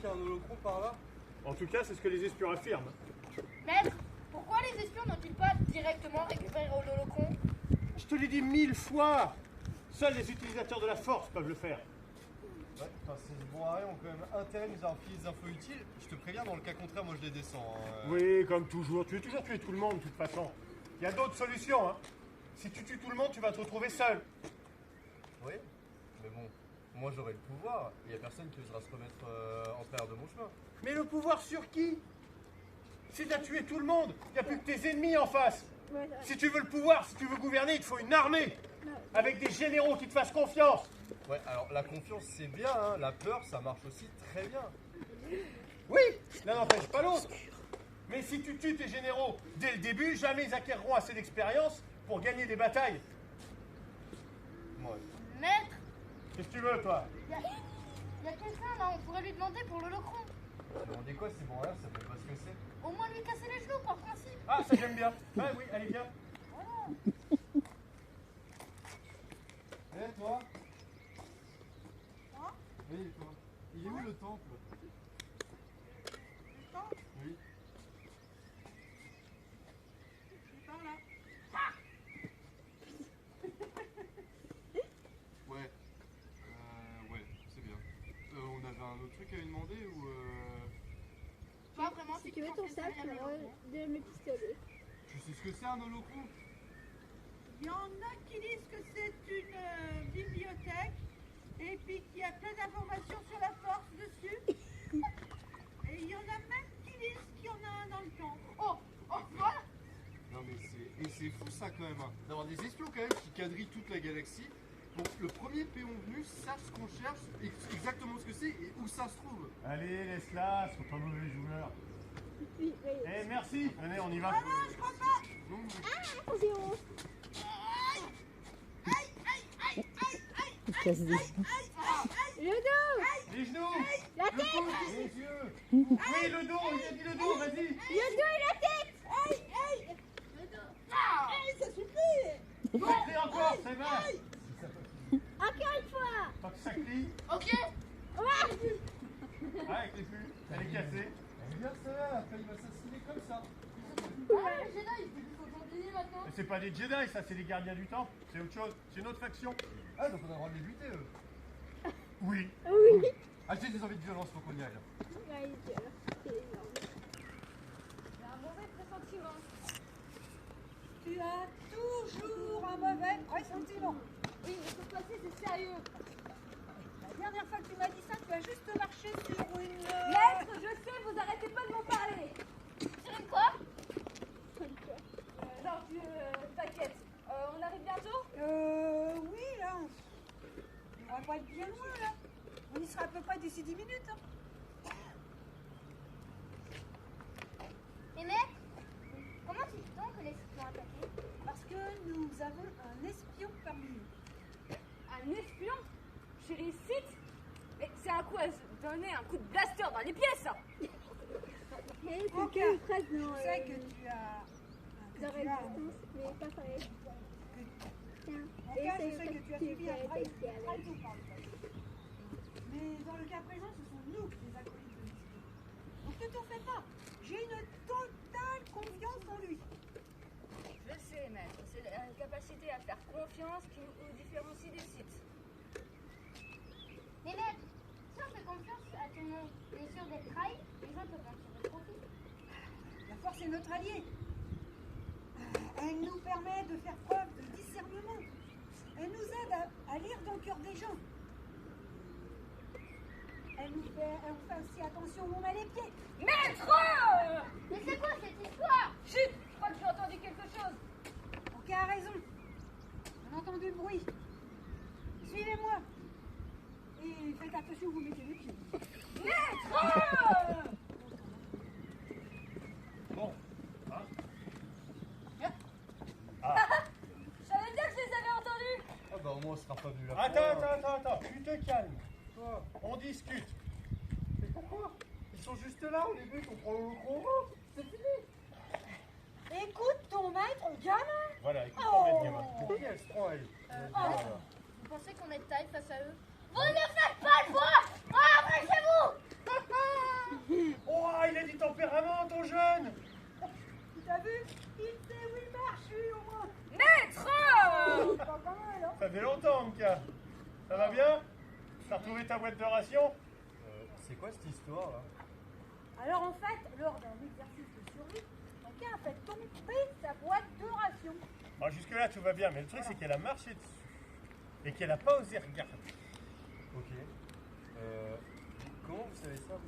qu'il y a un holocron par là? En tout cas, c'est ce que les espions affirment. Maître, pourquoi les espions n'ont-ils pas directement récupéré l'holocron? Je te l'ai dit 1000 fois. Seuls les utilisateurs de la force peuvent le faire. Ouais, enfin, ces bons arrêts ont quand même intérêt à nous avoir filé des infos utiles. Je te préviens, dans le cas contraire, moi je les descends. Oui, comme toujours. Tu veux toujours tuer tout le monde, de toute façon. Il y a d'autres solutions, hein. Si tu tues tout le monde, tu vas te retrouver seul. Oui, mais bon, moi j'aurai le pouvoir. Il n'y a personne qui osera se remettre en travers de mon chemin. Mais le pouvoir sur qui? Si tu as tué tout le monde, il n'y a plus que tes ennemis en face. Si tu veux le pouvoir, si tu veux gouverner, il te faut une armée. Avec des généraux qui te fassent confiance. Ouais, alors la confiance c'est bien, hein. La peur ça marche aussi très bien. Oui, l'un n'empêche pas l'autre. Mais si tu tues tes généraux dès le début, jamais ils acquerront assez d'expérience pour gagner des batailles. Ouais. Maître, Qu'est-ce que tu veux, toi? il y a quelqu'un là, on pourrait lui demander pour l'holocron. Demandez quoi, c'est bon, là, ça fait pas ce que c'est. Au moins lui casser les genoux par principe. Ah, ça j'aime bien. Ah oui, allez, viens. Eh, toi? Moi? Oui, toi. Il est où le temple? Le temps, Oui. c'est par là. Ouais. Ouais, c'est bien. On avait un autre truc à lui demander ou Pas vraiment, Si tu veux ton sac, de mes pistolets. Tu sais ce que c'est un holocron? Il y en a qui disent que c'est une bibliothèque et puis qu'il y a plein d'informations sur la force dessus. Et il y en a même qui disent qu'il y en a un dans le temps. Oh, voilà. Non mais c'est fou ça quand même, hein, d'avoir des espions quand même qui quadrillent toute la galaxie. Donc le premier péon venu sache ce qu'on cherche, exactement ce que c'est et où ça se trouve. Allez, laisse-la, c'est pas mauvais joueur. Oui, oui. Eh, merci. Allez, on y va. Ah non, je crois pas. Non, Attention. Il casse des... Le dos. Les genoux, La le tête. pouce, les yeux. Oui, le dos, il a dit le dos, vas-y. Le dos et la tête. Ça suffit. Fais encore, ça va. Encore une fois. Tant que ça crie. Ok. Ouais. Ah, avec les pulls, elle est cassée. elle est bien ça, elle a failli m'assassiner comme ça. Ah, le Jedi, il faut continuer maintenant. Mais c'est pas des Jedi, ça, c'est les gardiens du temple. C'est autre chose, c'est une autre faction. Ah donc on a le droit de les buter eux. Oui. Oui. Ah j'ai des envies de violence, faut qu'on y aille. Ouais, c'est énorme. J'ai un mauvais pressentiment. Tu as toujours un mauvais pressentiment. Oui, mais cette fois-ci, c'est sérieux. La dernière fois que tu m'as dit ça, tu as juste marché sur une... Maître, je sais, vous arrêtez pas de m'en parler. Sur une quoi? Non, t'inquiète. On arrive bientôt? Oui, là. On va pas être bien loin, là. On y sera à peu près d'ici 10 minutes. Hein. Et maître, comment sait-on que les espions ont attaqué? Parce que nous avons un espion parmi nous. Un espion chez les Sith? Mais c'est un coup à se donner un coup de blaster dans les pièces, ça! C'est Ok. que presque dans Je sais que tu as... dans résistance, mais pas pareil. Tiens. En Et cas, c'est je sais que tu as qui subi un fait trahison tester avec. par le passé. Mais dans le cas présent, ce sont nous les acolytes de l'espion. Donc ne t'en fais pas. J'ai une totale confiance en lui. Je sais, maître, c'est la capacité à faire confiance qui nous différencie des Sith. Mais maître, si on fait confiance à tout le monde, on est sûr d'être trahi, les gens peuvent en tirer profit. La force est notre allié. Elle nous permet de faire preuve de discernement. Elle nous aide à lire dans le cœur des gens. Elle fait aussi attention où on met les pieds. Maître! Mais c'est quoi cette histoire? Chut! Je crois que j'ai entendu quelque chose. Ok, a raison. On a entendu le bruit. Suivez-moi. Et faites attention où vous mettez les pieds. Maître! Bon. Hein? Je savais bien que je les avais entendus! Ah bah au moins on sera pas venu là. Attends, tu te calmes. On discute. Mais pourquoi? Ils sont juste là, on les bute, on prend le gros. C'est fini. Écoute ton maître, gamin. Voilà, écoute ton maître gamin. Pour qui elle se prend, elle? Voilà. Vous pensez qu'on est de taille face à eux? Vous ne faites pas le voir! Ah, chez vous! petit tempérament, ton jeune. T'as vu? Il sait où il marche, lui, au moins. Maître! Pas mal, hein? Ça fait longtemps, Mika. Ça va bien? T'as retrouvé ta boîte de ration? C'est quoi cette histoire là? Alors, en fait, lors d'un exercice de survie, quelqu'un a fait tomber sa boîte de ration. Alors jusque-là, tout va bien, mais le truc, c'est qu'elle a marché dessus. Et qu'elle n'a pas osé regarder. Ok. Comment vous savez ça vous?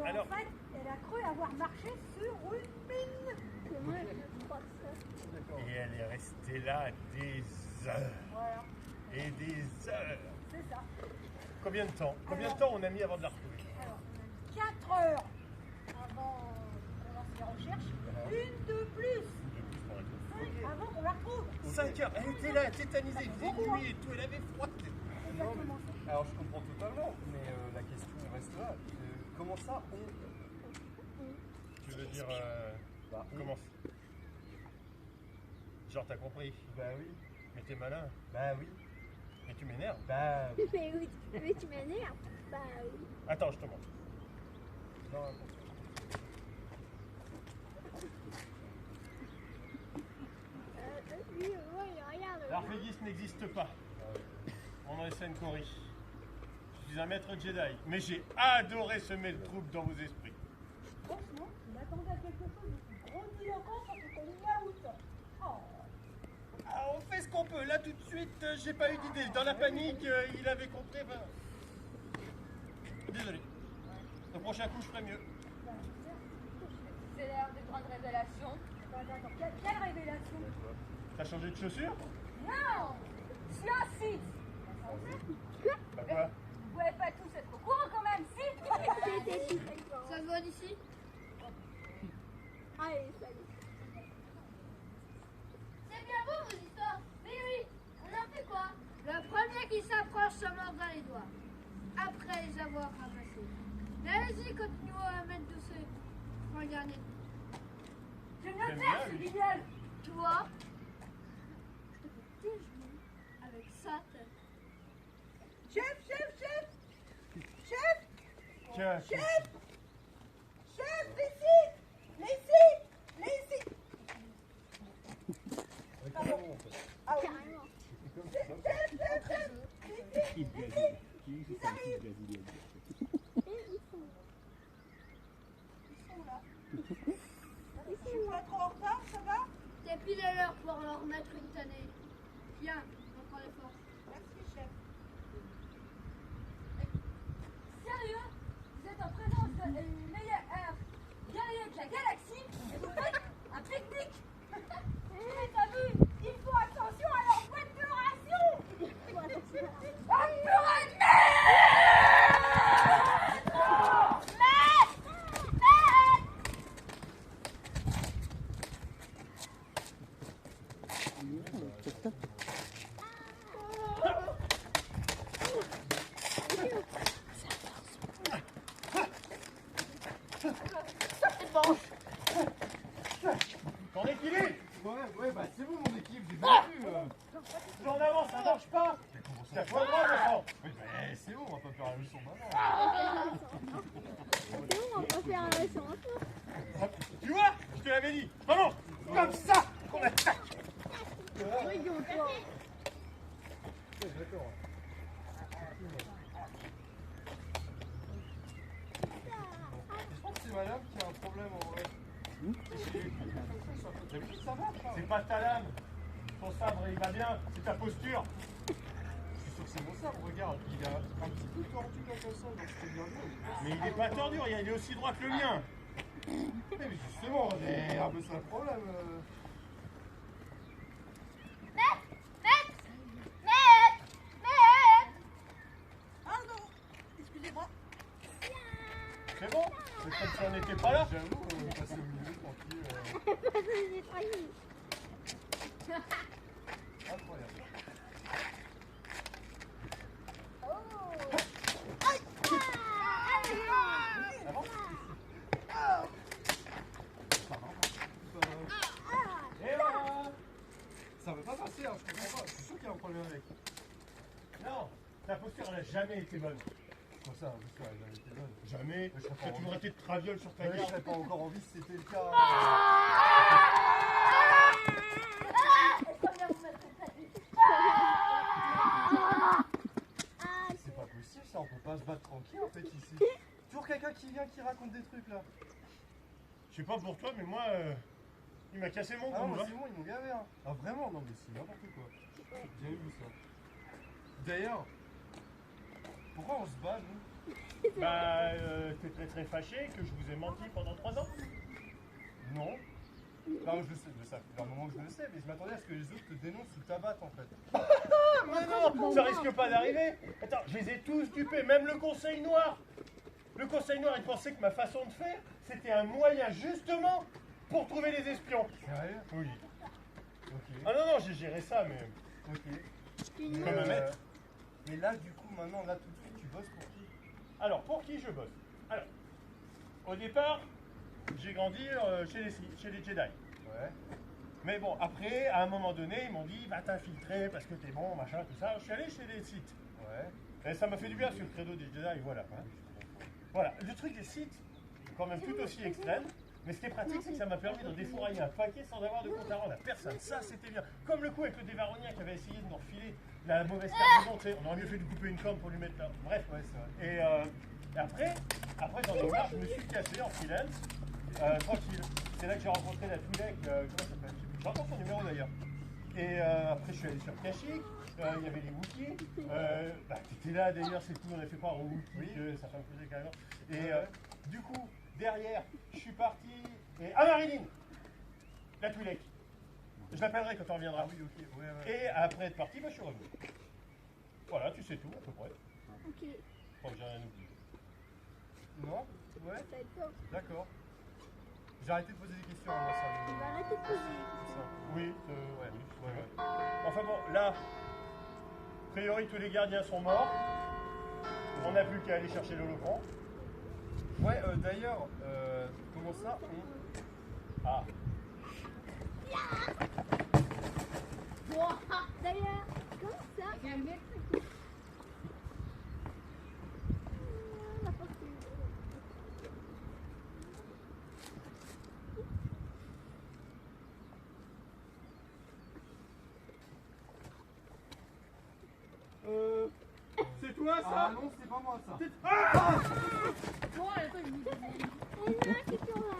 Alors, en fait, elle a cru avoir marché sur une mine. C'est moi, je crois que ça. D'accord. Et elle est restée là des heures. Voilà, Et des heures. c'est ça. Combien de temps on a mis avant de la retrouver? Alors, on a 4 heures avant qu'on lance les recherches. Une de plus. 5 avant qu'on la retrouve. 5 heures, elle était là, tétanisée, il faisait nuit et tout, elle avait froid. Exactement ça. Alors je comprends totalement, mais la question reste là. Comment ça Tu veux dire, Bah, comment? Genre, t'as compris? Bah oui. Mais t'es malin. Bah oui. Mais tu m'énerves. Bah oui. Mais oui, mais tu m'énerves. Bah oui. Attends, je te montre. Non, Lui, ouais, regarde. L'arphégisme n'existe pas. On essaie une Cory. Je suis un maître Jedi, mais j'ai adoré semer le trouble dans vos esprits. Franchement, il attendait à quelque chose de plus grandiloquent pour que ton yaourt. Oh. Ah, on fait ce qu'on peut. Là, tout de suite, j'ai pas eu d'idée. Dans la panique, il avait compris. Enfin... Désolé. Le prochain coup, je ferai mieux. C'est l'heure de grande révélation. Attends, quelle révélation? T'as changé de chaussure? Non! Je suis un Sith! Bah quoi? Vous pouvez pas tous être au courant quand même, si? C'était tout. Ça se voit d'ici? Allez, salut. C'est bien beau vos histoires. Mais oui, on en fait quoi? Le premier qui s'approche se mord dans les doigts. Après les avoir ramassés. Mais allez-y, continuons à mettre de ce point dernier. Je viens de J'aime faire, bien, c'est lui. génial! Toi, je te fais déjeuner avec sa tête. Chef, chef, chef! Chef! Tiens, Chef! Chef, ici! Ici! Ici! Ah oui. Carrément. Chef, chef, chef! Ici! Ici! Ils arrivent! Et ils sont Ils sont là. Je suis pas trop en retard, ça va? T'es pile à l'heure pour leur mettre une tannée. Viens, on prend les forces. Merci, chef. Sérieux? Vous êtes en présence de meilleur guerrier de la galaxie et vous faites un pique-nique! Mais t'as vu? Ils font attention à leur boîte de ration! Ah purée de ton équilibre! Ouais, bah c'est vous mon équipe, j'ai bien vu. Plus en avant, ça marche pas! T'as pas le droit, Vincent! Oui, bah c'est bon, on va pas faire la leçon maintenant. C'est bon, on peut faire un leçon maintenant. Tu vois? Je te l'avais dit! Vraiment! Comme ça qu'on attaque! Rigole-toi. D'accord. Je pense que c'est madame qui a un problème en vrai. D'habitude ça marche. Hein. C'est pas ta lame! Ton sabre, il va bien, c'est ta posture! Je suis sûr que c'est mon sabre, regarde, il a un petit peu tordu là comme ça, donc c'était bien vu. Mais il est pas tordu, regarde, il est aussi droit que le mien! Mais justement, c'est un peu ça le problème. Pardon. Excusez-moi. C'est bon? C'est comme si on n'était pas là? J'avoue, passer au milieu tranquille. J'ai trahi. Incroyable. Et voilà! Ça veut pas passer, hein, je comprends pas. Je suis sûr qu'il y a un problème avec. Non, ta posture, elle a jamais été bonne. Comme ça, je serais jamais été jeune. Jamais. Je serais Tu as pas toujours été de traviole sur ta Ouais, je garde. serais pas encore en vie si c'était le cas. C'est pas possible ça, on peut pas se battre tranquille en fait ici. Toujours quelqu'un qui vient qui raconte des trucs là. Je sais pas pour toi, mais moi, il m'a cassé mon Ah non, goût. mais c'est bon, ils m'ont gavé. Hein. Ah vraiment, non mais c'est n'importe quoi. J'ai jamais vu ça. D'ailleurs, pourquoi on se bat nous? Bah, t'es très très fâché que je vous ai menti pendant 3 ans. Non. Non, je le sais, ça fait un moment que je le sais, mais je m'attendais à ce que les autres te dénoncent ou t'abattent en fait. Mais non, ça risque pas d'arriver. Attends, je les ai tous dupés, même le Conseil Noir. Le Conseil Noir, il pensait que ma façon de faire, c'était un moyen justement pour trouver les espions. Sérieux? Oui. Ok. Ah non, non, j'ai géré ça, mais... Ok. Comme un maître. Mais là, du coup, maintenant, là tout de suite, tu bosses pour qui? Alors, pour qui je bosse? Alors, au départ, j'ai grandi chez les Jedi. Ouais. Mais bon, après, à un moment donné, ils m'ont dit, va t'infiltrer parce que t'es bon, machin, tout ça. Je suis allé chez les Sith. Ouais. Et ça m'a fait du bien sur le credo des Jedi, voilà. Hein. Voilà, le truc des Sith, quand même tout aussi extrême. Mais ce qui est pratique, c'est que ça m'a permis de défourailler un paquet sans avoir de compte à rendre à personne. Ça, c'était bien. Comme le coup avec le dévaronien qui avait essayé de nous refiler la mauvaise cargaison, tu sais. On aurait mieux fait de couper une corde pour lui mettre là. Bref, Ouais, c'est vrai. et après j'en ai marre, je me suis cassé en freelance, tranquille. C'est là que j'ai rencontré la Twi'lek, comment ça s'appelle? J'ai encore son numéro d'ailleurs. Et après, je suis allé sur Kashyyyk, il y avait les Wookiees. T'étais là d'ailleurs, c'est tout, on a fait croire aux Wookiees que ça me faisait carrément. Et du coup, derrière, je suis parti. Et à Marilyn, la Twi'lek. Je l'appellerai quand on reviendra. Ah oui, ok. Ouais, ouais. Et après être parti, je suis revenu. Voilà, tu sais tout à peu près. Ok, Je crois que j'ai rien oublié. Non? Ouais. ça va être fort. D'accord. J'ai arrêté de poser des questions, moi, ça On me... va arrêter de poser des questions. Oui, ouais. Enfin bon, là, a priori tous les gardiens sont morts. On n'a plus qu'à aller chercher l'holocron. Ouais, d'ailleurs, comment ça, on... Ah, D'ailleurs, comme ça, la porte est c'est toi Ah non, c'est pas moi, ça. Oh non, c'est sur